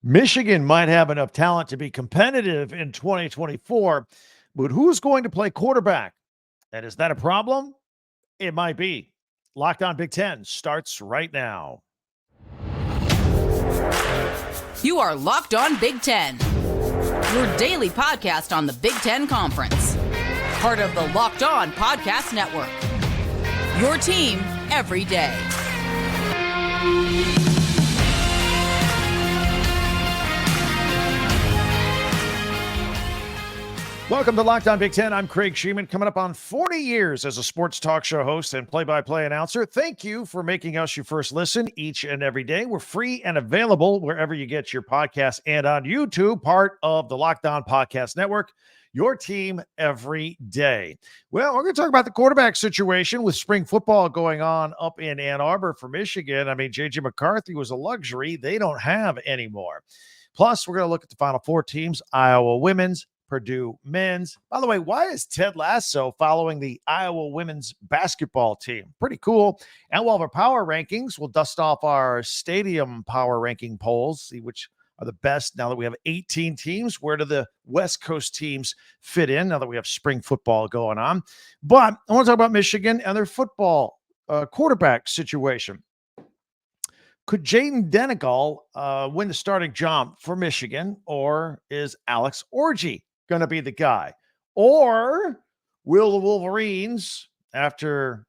Michigan might have enough talent to be competitive in 2024, but who's going to play quarterback? And is that a problem? It might be. Locked on Big Ten starts right now. You are Locked on Big Ten, your daily podcast on the Big Ten Conference. Part of the Locked On Podcast Network. Your team every day. Welcome to Locked on Big Ten. I'm Craig Sheeman, coming up on 40 years as a sports talk show host and play-by-play announcer. Thank you for making us your first listen each and every day. We're free and available wherever you get your podcasts and on YouTube, part of the Locked On Podcast Network, your team every day. Well, we're going to talk about the quarterback situation with spring football going on up in Ann Arbor for Michigan. I mean, J.J. McCarthy was a luxury they don't have anymore. Plus, we're going to look at the Final Four teams, Iowa women's, Purdue men's. By the way, why is Ted Lasso following the Iowa women's basketball team? Pretty cool. And we'll have our power rankings. We'll dust off our stadium power ranking polls, see which are the best now that we have 18 teams. Where do the West Coast teams fit in now that we have spring football going on? But I want to talk about Michigan and their football quarterback situation. Could Jayden Denegal win the starting job for Michigan, or is Alex Orji going to be the guy? Or will the Wolverines, after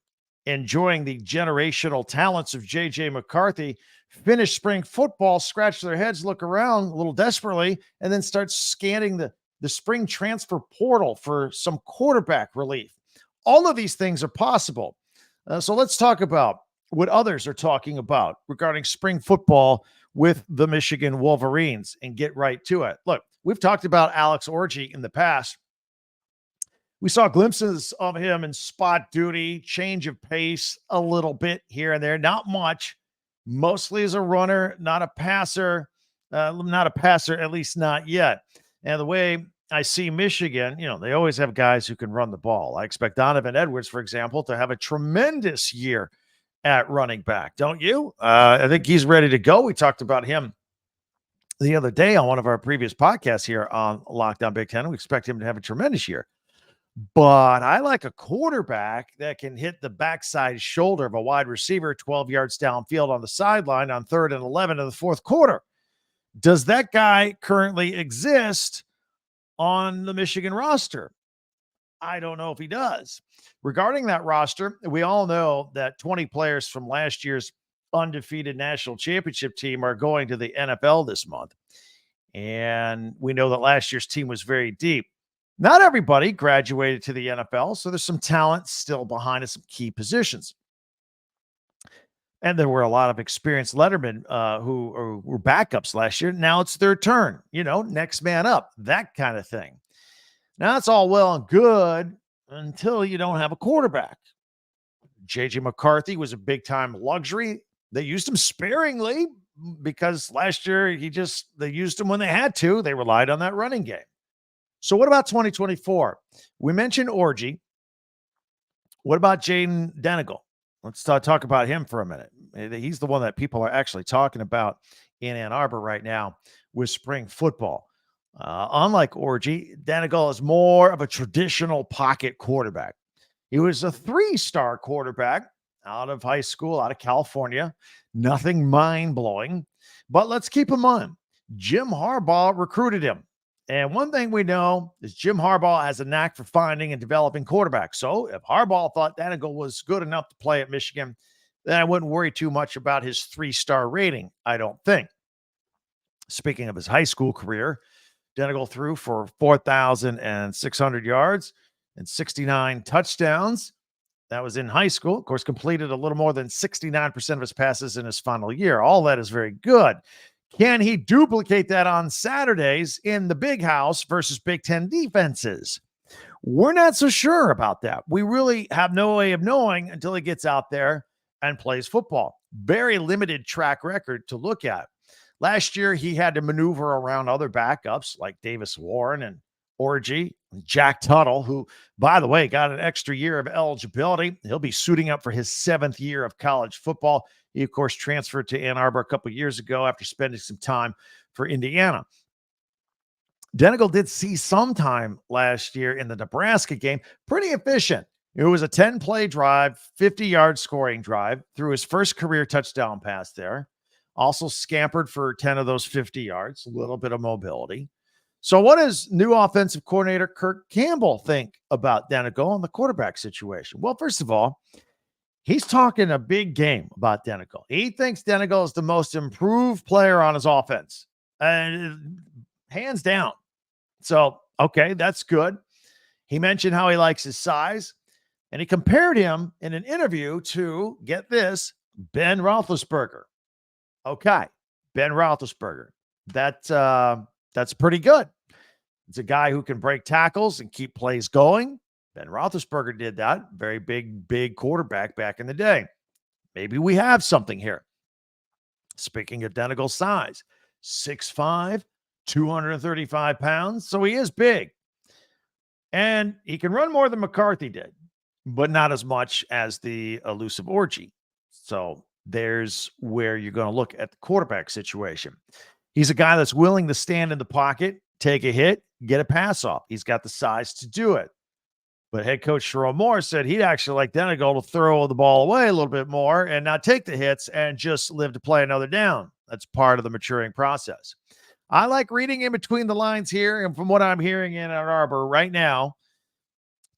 enjoying the generational talents of J.J. McCarthy, finish spring football, scratch their heads, look around a little desperately, and then start scanning the spring transfer portal for some quarterback relief? All of these things are possible. So let's talk about what others are talking about regarding spring football with the Michigan Wolverines and get right to it. Look, we've talked about Alex Orji in the past. We saw glimpses of him in spot duty, change of pace a little bit here and there, not much, mostly as a runner, not a passer, at least not yet. And the way I see Michigan, they always have guys who can run the ball. I expect Donovan Edwards, for example, to have a tremendous year at running back, don't you? I think he's ready to go. We talked about him the other day on one of our previous podcasts here on Locked on Big Ten. We expect him to have a tremendous year. But I like a quarterback that can hit the backside shoulder of a wide receiver 12 yards downfield on the sideline on 3rd and 11 in the fourth quarter. Does that guy currently exist on the Michigan roster? I don't know if he does. Regarding that roster, we all know that 20 players from last year's undefeated national championship team are going to the NFL this month. And we know that last year's team was very deep. Not everybody graduated to the NFL, so there's some talent still behind at some key positions. And there were a lot of experienced lettermen who were backups last year. Now it's their turn, next man up, that kind of thing. Now, that's all well and good until you don't have a quarterback. J.J. McCarthy was a big-time luxury. They used him sparingly because last year they used him when they had to. They relied on that running game. So what about 2024? We mentioned Orji. What about Jayden Denegal? Let's talk about him for a minute. He's the one that people are actually talking about in Ann Arbor right now with spring football. Unlike Orji, Denegal is more of a traditional pocket quarterback. He was a 3-star quarterback out of high school, out of California. Nothing mind-blowing. But let's keep in mind, Jim Harbaugh recruited him. And one thing we know is Jim Harbaugh has a knack for finding and developing quarterbacks. So if Harbaugh thought Denegal was good enough to play at Michigan, then I wouldn't worry too much about his 3-star rating, I don't think. Speaking of his high school career, Denegal threw for 4,600 yards and 69 touchdowns. That was in high school. Of course, completed a little more than 69% of his passes in his final year. All that is very good. Can he duplicate that on Saturdays in the big house versus Big Ten defenses? We're not so sure about that. We really have no way of knowing until he gets out there and plays football. Very limited track record to look at. Last year, he had to maneuver around other backups like Davis Warren and Orji, Jack Tuttle, who, by the way, got an extra year of eligibility. He'll be suiting up for his 7th year of college football. He, of course, transferred to Ann Arbor a couple years ago after spending some time for Indiana. Denegal did see some time last year in the Nebraska game. Pretty efficient. It was a 10-play drive, 50-yard scoring drive, threw his first career touchdown pass there. Also scampered for 10 of those 50 yards, a little bit of mobility. So what does new offensive coordinator Kirk Campbell think about Denegal and the quarterback situation? Well, first of all, he's talking a big game about Denegal. He thinks Denegal is the most improved player on his offense, and hands down. So, okay, that's good. He mentioned how he likes his size, and he compared him in an interview to, get this, Ben Roethlisberger. Okay, Ben Roethlisberger. That's pretty good. It's a guy who can break tackles and keep plays going. Ben Roethlisberger did that. Very big quarterback back in the day. Maybe we have something here. Speaking of Denegal's size, 6'5", 235 pounds. So he is big. And he can run more than McCarthy did, but not as much as the elusive Orji. So there's where you're going to look at the quarterback situation. He's a guy that's willing to stand in the pocket, take a hit, get a pass off. He's got the size to do it. But head coach Sherrone Moore said he'd actually like Denegal to throw the ball away a little bit more and not take the hits and just live to play another down. That's part of the maturing process. I like reading in between the lines here, and from what I'm hearing in Ann Arbor right now,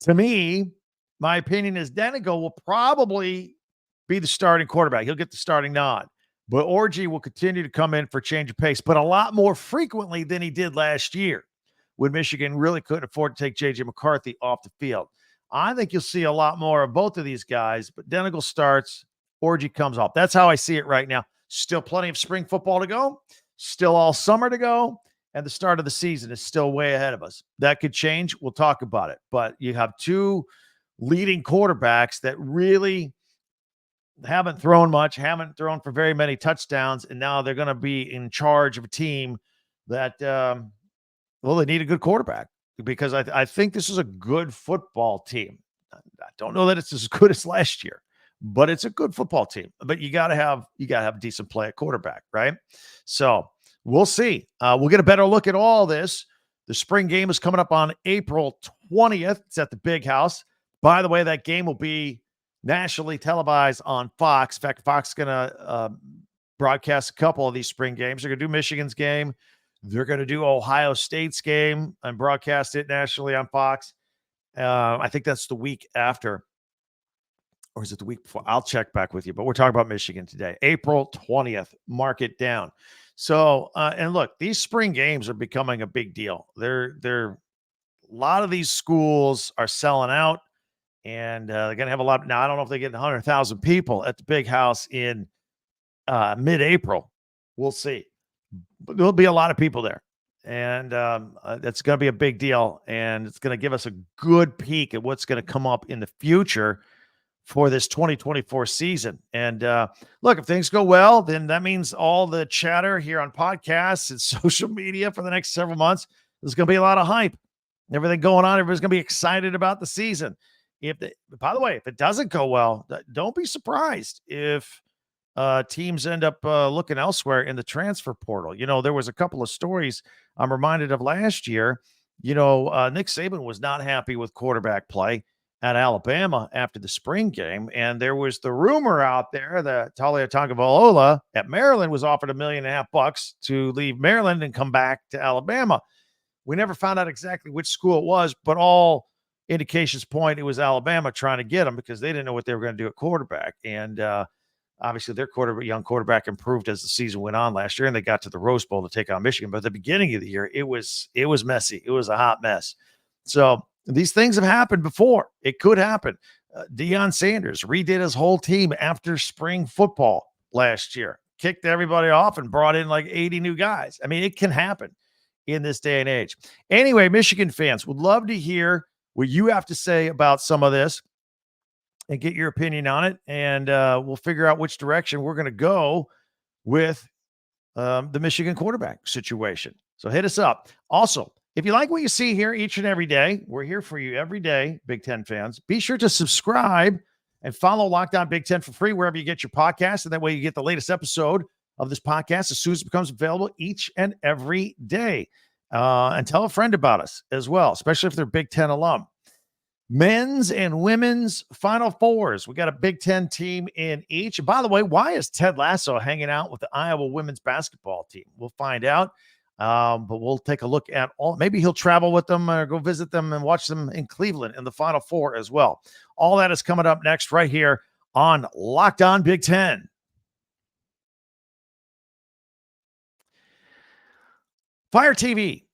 to me, my opinion is Denegal will probably be the starting quarterback. He'll get the starting nod. But Orji will continue to come in for change of pace, but a lot more frequently than he did last year when Michigan really couldn't afford to take J.J. McCarthy off the field. I think you'll see a lot more of both of these guys, but Denegal starts, Orji comes off. That's how I see it right now. Still plenty of spring football to go, still all summer to go, and the start of the season is still way ahead of us. That could change. We'll talk about it. But you have two leading quarterbacks that really haven't thrown much, haven't thrown for very many touchdowns, and now they're going to be in charge of a team that, they need a good quarterback, because I think this is a good football team. I don't know that it's as good as last year, but it's a good football team. But you got to have a decent play at quarterback, right? So we'll see. We'll get a better look at all this. The spring game is coming up on April 20th. It's at the Big House. By the way, that game will be nationally televised on Fox. In fact, Fox is going to broadcast a couple of these spring games. They're going to do Michigan's game. They're going to do Ohio State's game and broadcast it nationally on Fox. I think that's the week after. Or is it the week before? I'll check back with you. But we're talking about Michigan today. April 20th. Mark it down. So, and look, these spring games are becoming a big deal. They're a lot of these schools are selling out. And they're going to have a lot. Now, I don't know if they get 100,000 people at the Big House in mid-April. We'll see. But there'll be a lot of people there. And that's going to be a big deal. And it's going to give us a good peek at what's going to come up in the future for this 2024 season. And look, if things go well, then that means all the chatter here on podcasts and social media for the next several months, there's going to be a lot of hype. Everything going on. Everybody's going to be excited about the season. By the way, if it doesn't go well, don't be surprised if teams end up looking elsewhere in the transfer portal. You know, there was a couple of stories I'm reminded of last year. You know, Nick Saban was not happy with quarterback play at Alabama after the spring game. And there was the rumor out there that Talia Tagovailoa at Maryland was offered $1.5 million to leave Maryland and come back to Alabama. We never found out exactly which school it was, but all indications point it was Alabama trying to get him because they didn't know what they were going to do at quarterback. And obviously their young quarterback improved as the season went on last year, and they got to the Rose Bowl to take on Michigan. But at the beginning of the year, it was messy. It was a hot mess. So these things have happened before. It could happen. Deion Sanders redid his whole team after spring football last year, kicked everybody off and brought in like 80 new guys. I mean, it can happen in this day and age. Anyway, Michigan fans would love to hear what you have to say about some of this and get your opinion on it. And we'll figure out which direction we're going to go with the Michigan quarterback situation. So hit us up. Also, If you like what you see here each and every day, we're here for you every day, Big Ten fans. Be sure to subscribe and follow Locked On Big Ten for free wherever you get your podcast. And that way you get the latest episode of this podcast as soon as it becomes available each and every day. And tell a friend about us as well, especially if they're Big Ten alum. Men's and women's Final Fours. We got a Big Ten team in each. And by the way, why is Ted Lasso hanging out with the Iowa women's basketball team? We'll find out. But we'll take a look at all. Maybe he'll travel with them or go visit them and watch them in Cleveland in the Final Four as well. All that is coming up next right here on Locked On Big Ten. Fire TV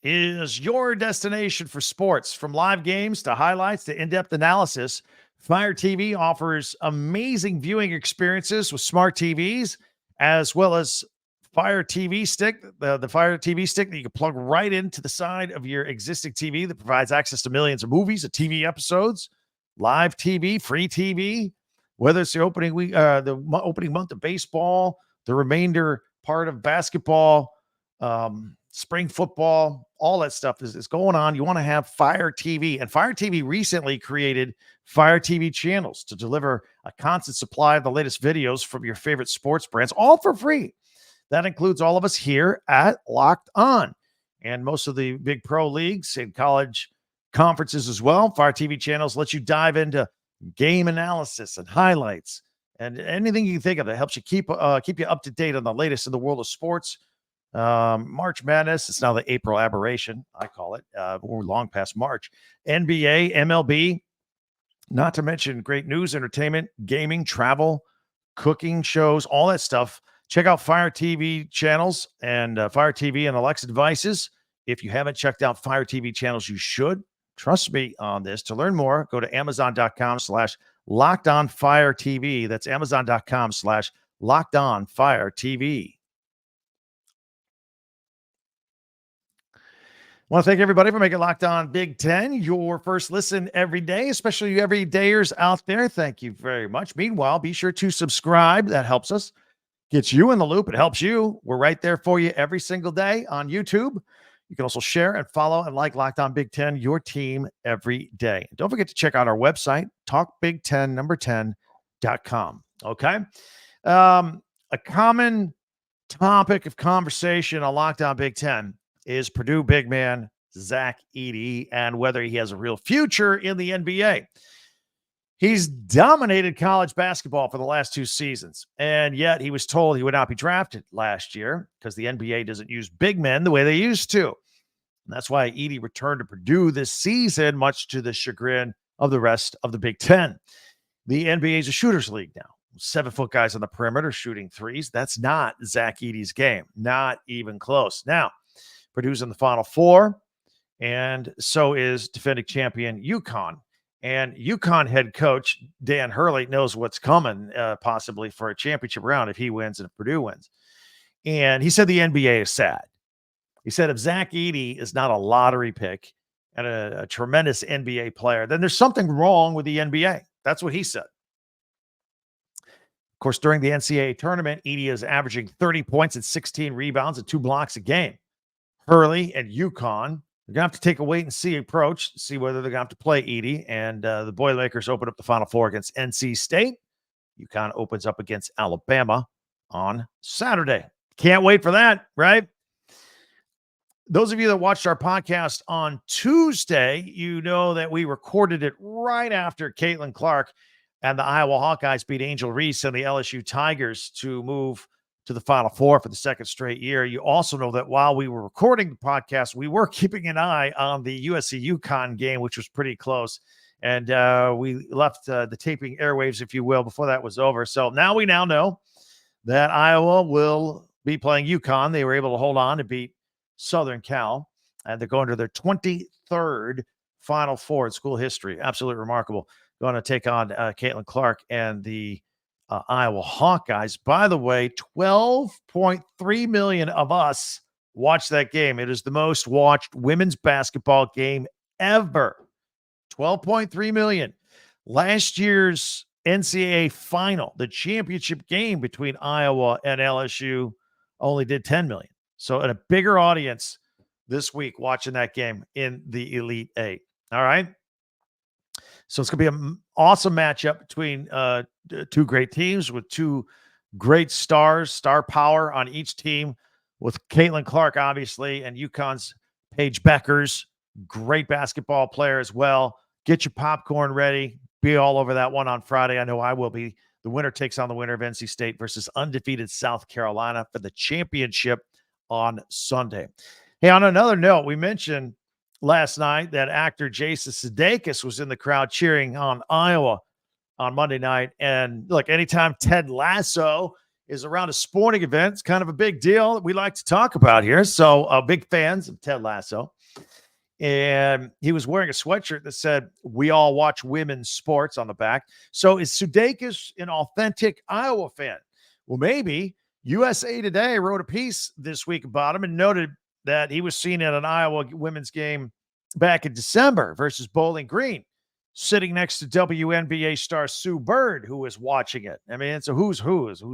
is your destination for sports, from live games to highlights to in-depth analysis. Fire TV offers amazing viewing experiences with smart TVs, as well as Fire TV stick, the Fire TV stick that you can plug right into the side of your existing TV that provides access to millions of movies and TV episodes, live TV, free TV, whether it's the opening week, the opening month of baseball, the remainder part of basketball, spring football, all that stuff is going on. You want to have Fire TV, and Fire TV recently created Fire TV channels to deliver a constant supply of the latest videos from your favorite sports brands, all for free. That includes all of us here at Locked On and most of the big pro leagues and college conferences as well. Fire TV channels let you dive into game analysis and highlights and anything you can think of that helps you keep you up to date on the latest in the world of sports. March Madness, it's now the April aberration, I call it. We're long past March. NBA, MLB, not to mention great news, entertainment, gaming, travel, cooking shows, all that stuff. Check out Fire TV channels and Fire TV and Alexa devices. If you haven't checked out Fire TV channels, you should. Trust me on this. To learn more, go to Amazon.com/LockedOnFireTV. That's Amazon.com/LockedOnFireTV. I want to thank everybody for making Locked On Big Ten your first listen every day, especially you everydayers out there. Thank you very much. Meanwhile, be sure to subscribe. That helps us. Gets you in the loop. It helps you. We're right there for you every single day on YouTube. You can also share and follow and like Locked On Big Ten, your team every day. Don't forget to check out our website, talkbig1010.com. Okay. A common topic of conversation on Locked On Big Ten is Purdue big man Zach Edey and whether he has a real future in the NBA. He's dominated college basketball for the last 2 seasons, and yet he was told he would not be drafted last year because the NBA doesn't use big men the way they used to. And that's why Edey returned to Purdue this season, much to the chagrin of the rest of the Big Ten. The NBA is a shooter's league now. 7-foot guys on the perimeter shooting threes. That's not Zach Edey's game. Not even close. Now, Purdue's in the Final Four, and so is defending champion UConn. And UConn head coach Dan Hurley knows what's coming possibly for a championship round if he wins and if Purdue wins. And he said the NBA is sad. He said if Zach Edey is not a lottery pick and a tremendous NBA player, then there's something wrong with the NBA. That's what he said. Of course, during the NCAA tournament, Edey is averaging 30 points and 16 rebounds and 2 blocks a game. Hurley and UConn, they're going to have to take a wait-and-see approach, see whether they're going to have to play Edey. And the Boilermakers open up the Final Four against NC State. UConn opens up against Alabama on Saturday. Can't wait for that, right? Those of you that watched our podcast on Tuesday, you know that we recorded it right after Caitlin Clark and the Iowa Hawkeyes beat Angel Reese and the LSU Tigers to move to the Final Four for the second straight year. You also know that while we were recording the podcast, we were keeping an eye on the USC UConn game, which was pretty close. And we left the taping airwaves, if you will, before that was over. So now we know that Iowa will be playing UConn. They were able to hold on to beat Southern Cal, and they're going to their 23rd Final Four in school history. Absolutely remarkable. Going to take on Caitlin Clark and the Iowa Hawkeyes. By the way, 12.3 million of us watched that game. It is the most watched women's basketball game ever. 12.3 million. Last year's NCAA final, the championship game between Iowa and LSU, only did 10 million. So at a bigger audience this week watching that game in the Elite Eight. All right. So it's going to be an awesome matchup between two great teams with two great stars, star power on each team, with Caitlin Clark, obviously, and UConn's Paige Beckers, great basketball player as well. Get your popcorn ready. Be all over that one on Friday. I know I will be. The winner takes on the winner of NC State versus undefeated South Carolina for the championship on Sunday. Hey, on another note, we mentioned last night that actor Jason Sudeikis was in the crowd cheering on Iowa on Monday night. And look, anytime Ted Lasso is around a sporting event, it's kind of a big deal that we like to talk about here. So big fans of Ted Lasso. And he was wearing a sweatshirt that said, "We all watch women's sports" on the back. So is Sudeikis an authentic Iowa fan? Well, maybe. USA Today wrote a piece this week about him and noted that he was seen at an Iowa women's game back in December versus Bowling Green, sitting next to WNBA star Sue Bird, who was watching it. I mean, it's a who's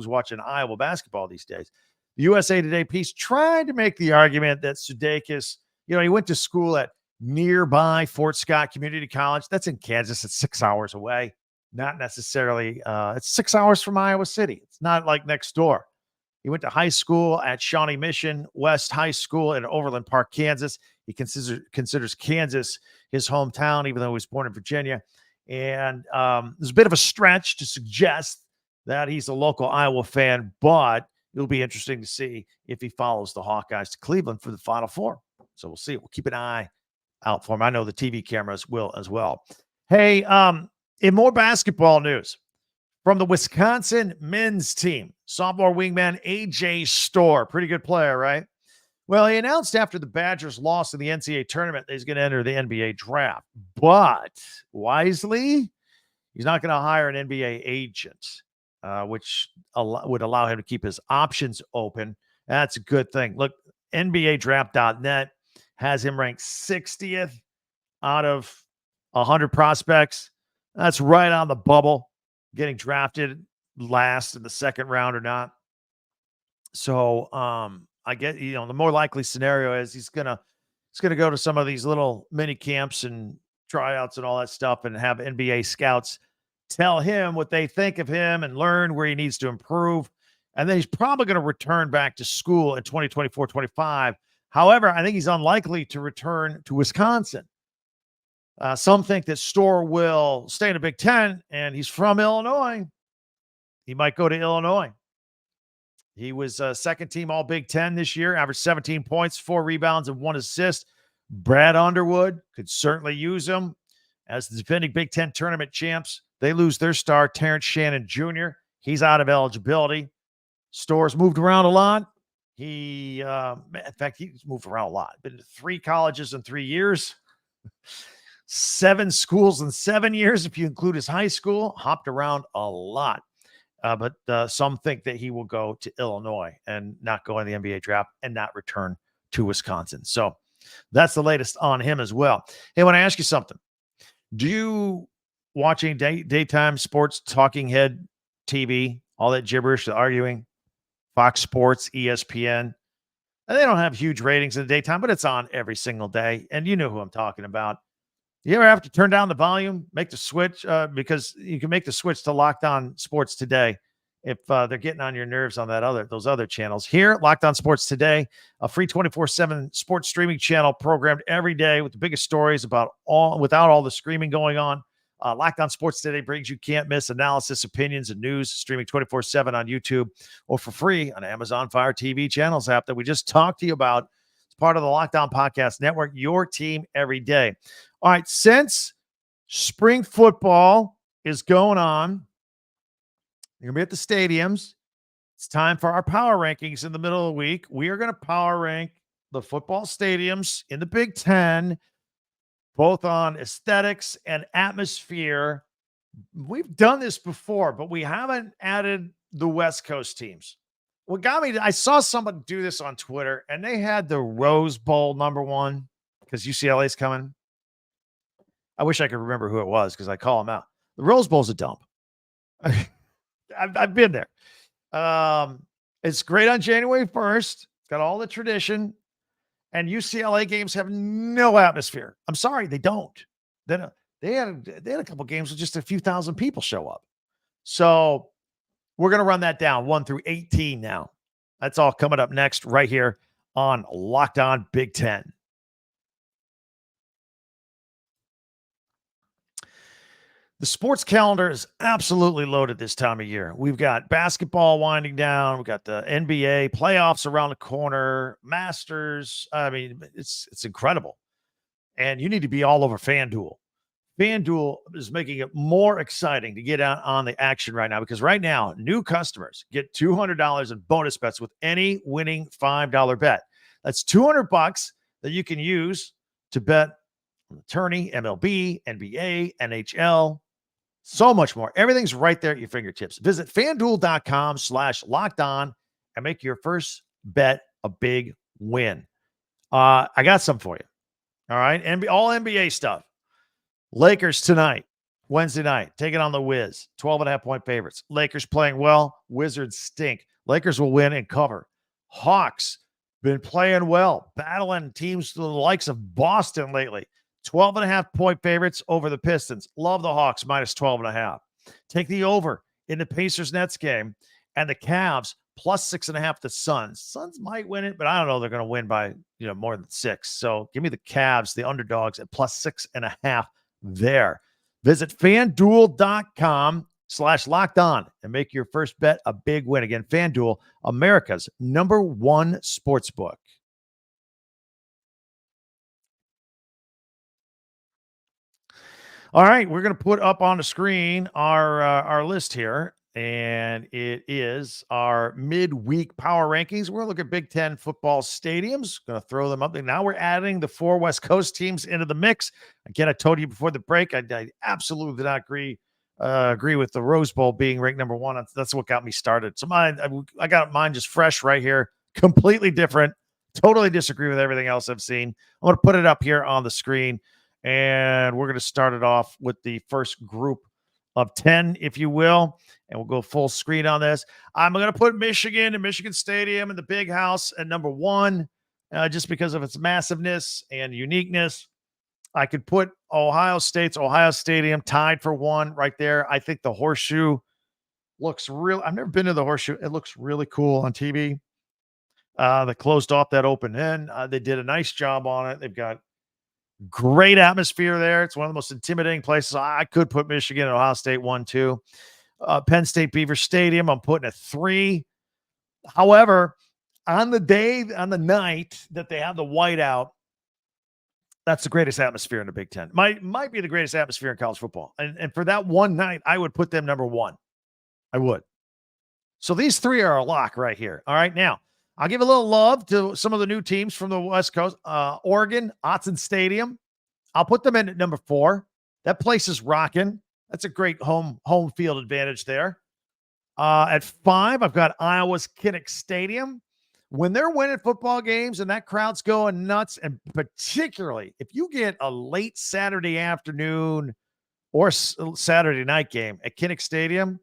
watching Iowa basketball these days. The USA Today piece tried to make the argument that Sudeikis, he went to school at nearby Fort Scott Community College. That's in Kansas. It's 6 hours away. Not necessarily. It's 6 hours from Iowa City. It's not like next door. He went to high school at Shawnee Mission West High School in Overland Park, Kansas. He considers Kansas his hometown, even though he was born in Virginia. And there's a bit of a stretch to suggest that he's a local Iowa fan, but it'll be interesting to see if he follows the Hawkeyes to Cleveland for the Final Four. So we'll see. We'll keep an eye out for him. I know the TV cameras will as well. Hey, in more basketball news, from the Wisconsin men's team, sophomore wingman A.J. Storr, pretty good player, right? Well, he announced after the Badgers lost in the NCAA tournament that he's going to enter the NBA draft. But wisely, he's not going to hire an NBA agent, which would allow him to keep his options open. That's a good thing. Look, NBADraft.net has him ranked 60th out of 100 prospects. That's right on the bubble, getting drafted last in the second round or not. So I get, the more likely scenario is he's gonna go to some of these little mini camps and tryouts and all that stuff and have NBA scouts tell him what they think of him and learn where he needs to improve. And then he's probably going to return back to school in 2024-25. However, I think he's unlikely to return to Wisconsin. Some think that Storr will stay in the Big Ten, and he's from Illinois. He might go to Illinois. He was second team All Big Ten this year, averaged 17 points, 4 rebounds, and 1 assist. Brad Underwood could certainly use him. As the defending Big Ten tournament champs, they lose their star, Terrence Shannon Jr. He's out of eligibility. Storr's moved around a lot. In fact, he's moved around a lot. Been to 3 colleges in 3 years, 7 schools in 7 years, if you include his high school. Hopped around a lot. But some think that he will go to Illinois and not go in the NBA draft and not return to Wisconsin. So that's the latest on him as well. Hey, I want to ask you something. Do you watch any daytime sports, talking head TV, all that gibberish, the arguing? Fox Sports, ESPN. And they don't have huge ratings in the daytime, but it's on every single day. And you know who I'm talking about. You ever have to turn down the volume, make the switch, because you can make the switch to Locked On Sports Today if they're getting on your nerves on those other channels. Here, Locked On Sports Today, a free 24/7 sports streaming channel programmed every day with the biggest stories without all the screaming going on. Locked On Sports Today brings you can't miss analysis, opinions, and news, streaming 24/7 on YouTube or for free on Amazon Fire TV channels app that we just talked to you about. It's part of the Locked On Podcast Network, your team every day. All right, since spring football is going on, you're going to be at the stadiums. It's time for our power rankings in the middle of the week. We are going to power rank the football stadiums in the Big Ten, both on aesthetics and atmosphere. We've done this before, but we haven't added the West Coast teams. What got me, I saw someone do this on Twitter, and they had the Rose Bowl number 1 because UCLA's coming. I wish I could remember who it was because I call them out. The Rose Bowl's a dump. I've been there. It's great on January 1st. It's got all the tradition. And UCLA games have no atmosphere. I'm sorry, they don't. They had a couple games with just a few thousand people show up. So we're going to run that down 1 through 18 now. That's all coming up next right here on Locked On Big Ten. The sports calendar is absolutely loaded this time of year. We've got basketball winding down. We've got the NBA playoffs around the corner, Masters. I mean, it's incredible. And you need to be all over FanDuel. FanDuel is making it more exciting to get out on the action right now because right now, new customers get $200 in bonus bets with any winning $5 bet. That's $200 that you can use to bet on the tourney, MLB, NBA, NHL, so much more. Everything's right there at your fingertips. Visit FanDuel.com/lockedon and make your first bet a big win. I got some for you. All right. All NBA stuff. Lakers tonight, Wednesday night, taking on the Wiz, 12.5-point favorites. Lakers playing well. Wizards stink. Lakers will win and cover. Hawks been playing well, battling teams to the likes of Boston lately. 12.5-point favorites over the Pistons. Love the Hawks minus 12.5. Take the over in the Pacers-Nets game and the Cavs plus 6.5 the Suns. Suns might win it, but I don't know they're going to win by more than 6. So give me the Cavs, the underdogs at plus 6.5 there. Visit FanDuel.com/lockedon and make your first bet a big win. Again, FanDuel, America's #1 sportsbook. All right, we're going to put up on the screen our list here, and it is our midweek power rankings. We're going to look at Big Ten football stadiums. Going to throw them up. And now we're adding the 4 West Coast teams into the mix. Again, I told you before the break, I absolutely did not agree with the Rose Bowl being ranked number 1. That's what got me started. So I got mine just fresh right here, completely different. Totally disagree with everything else I've seen. I'm going to put it up here on the screen. And we're going to start it off with the first group of 10, if you will. And we'll go full screen on this. I'm going to put Michigan and Michigan Stadium and the Big House at number 1, just because of its massiveness and uniqueness. I could put Ohio Stadium tied for 1 right there. I think the Horseshoe looks real. I've never been to the Horseshoe. It looks really cool on TV. They closed off that open end. They did a nice job on it. They've got great atmosphere there. It's one of the most intimidating places. I could put Michigan and Ohio State 1, 2. Penn State Beaver Stadium, I'm putting a 3. However, on the night that they have the whiteout, that's the greatest atmosphere in the Big Ten. Might be the greatest atmosphere in college football. And for that one night, I would put them number 1. I would. So these 3 are a lock right here. All right, now, I'll give a little love to some of the new teams from the West Coast. Oregon, Autzen Stadium. I'll put them in at number 4. That place is rocking. That's a great home field advantage there. At 5, I've got Iowa's Kinnick Stadium. When they're winning football games and that crowd's going nuts, and particularly if you get a late Saturday afternoon or Saturday night game at Kinnick Stadium,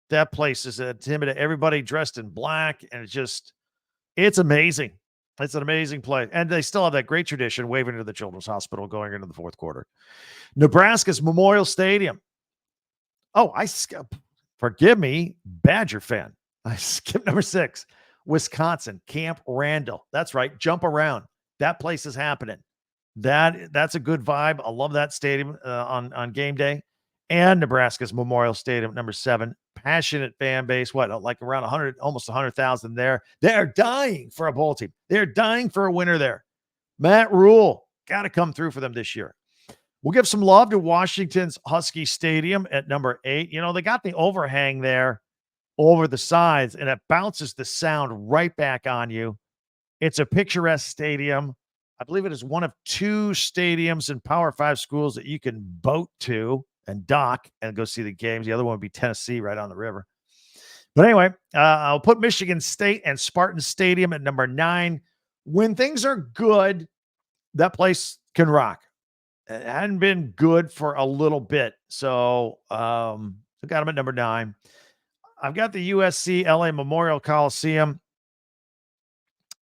that place is intimidating. Everybody dressed in black, and it's amazing. It's an amazing play. And they still have that great tradition, waving to the Children's Hospital going into the 4th quarter. Nebraska's Memorial Stadium. Oh, forgive me, Badger fan. I skipped number 6. Wisconsin, Camp Randall. That's right. Jump around. That place is happening. That's a good vibe. I love that stadium on game day. And Nebraska's Memorial Stadium, number 7. Passionate fan base. Like around 100, almost 100,000 there. They're dying for a bowl team. They're dying for a winner there. Matt Rule, got to come through for them this year. We'll give some love to Washington's Husky Stadium at number 8. They got the overhang there over the sides, and it bounces the sound right back on you. It's a picturesque stadium. I believe it is one of 2 stadiums in Power 5 schools that you can boat to and dock and go see the games. The other one would be Tennessee, right on the river. But anyway, I'll put Michigan State and Spartan Stadium at number 9. When things are good, that place can rock. It hadn't been good for a little bit. So I got them at number 9. I've got the USC LA Memorial Coliseum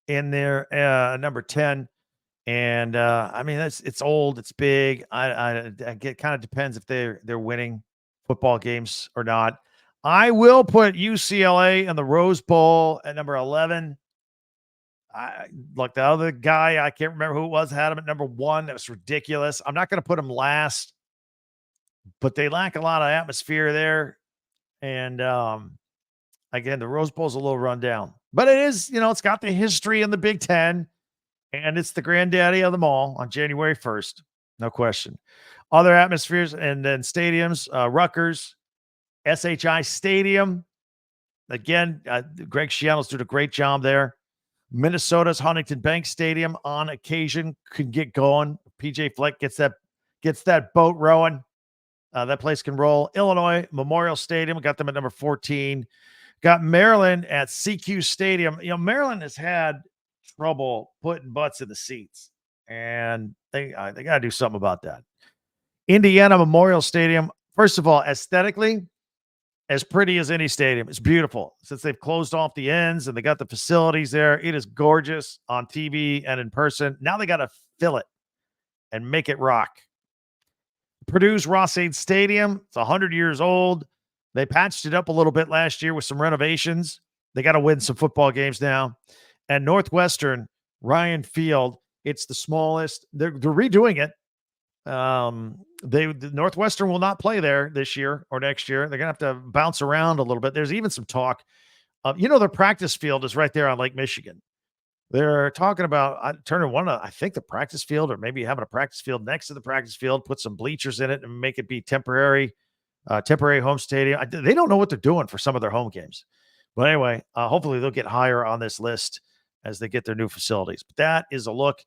in there, number 10. And I mean, it's old, it's big. I get kind of depends if they're winning football games or not. I will put UCLA in the Rose Bowl at number 11. Like the other guy, I can't remember who it was, had him at number 1. That was ridiculous. I'm not going to put him last, but they lack a lot of atmosphere there. And again, the Rose Bowl is a little run down, but it is, it's got the history in the Big Ten, and it's the granddaddy of them all on January 1st. No question. Other atmospheres and then stadiums, Rutgers, SHI Stadium. Again, Greg Schiano's doing a great job there. Minnesota's Huntington Bank Stadium on occasion can get going. PJ Fleck gets that boat rowing. That place can roll. Illinois Memorial Stadium, got them at number 14. Got Maryland at CQ Stadium. Maryland has had trouble putting butts in the seats, and they got to do something about that. Indiana Memorial Stadium, first of all, aesthetically, as pretty as any stadium. It's beautiful. Since they've closed off the ends and they got the facilities there, it is gorgeous on TV and in person. Now they got to fill it and make it rock. Purdue's Ross-Ade Stadium, it's 100 years old. They patched it up a little bit last year with some renovations. They got to win some football games now. And Northwestern, Ryan Field, it's the smallest. They're redoing it. The Northwestern will not play there this year or next year. They're going to have to bounce around a little bit. There's even some talk of, their practice field is right there on Lake Michigan. They're talking about turning I think the practice field, or maybe having a practice field next to the practice field, put some bleachers in it and make it be temporary home stadium. They don't know what they're doing for some of their home games. But anyway, hopefully they'll get higher on this list as they get their new facilities. But that is a look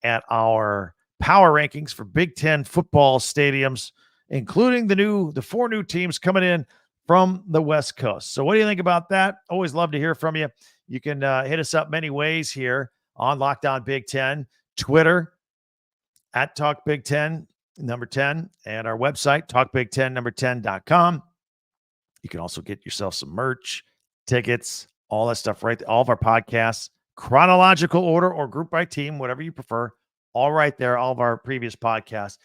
at our power rankings for Big Ten football stadiums, including the 4 new teams coming in from the West Coast. So what do you think about that? Always love to hear from you. You can hit us up many ways here on Locked On Big Ten, Twitter at Talk Big Ten, number 10, and our website, talkbig10number10.com. You can also get yourself some merch, tickets, all that stuff right there. All of our podcasts, chronological order or group by team, whatever you prefer, all right there, all of our previous podcasts.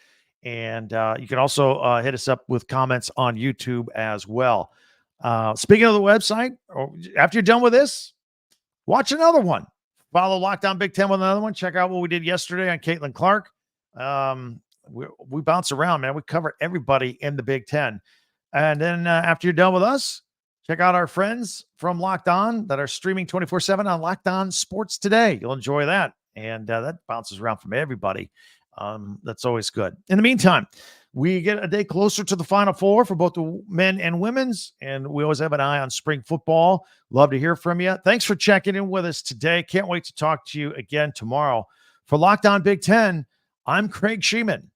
And you can also hit us up with comments on YouTube as well. Speaking of the website, after you're done with this, watch another one. Follow Locked On Big Ten with another one. Check out what we did yesterday on Caitlin Clark. We bounce around, man. We cover everybody in the Big Ten. And then after you're done with us, check out our friends from Locked On that are streaming 24/7 on Locked On Sports Today. You'll enjoy that. And that bounces around from everybody. That's always good. In the meantime, we get a day closer to the Final Four for both the men and women's, and we always have an eye on spring football. Love to hear from you. Thanks for checking in with us today. Can't wait to talk to you again tomorrow. For Locked On Big Ten, I'm Craig Sheeman.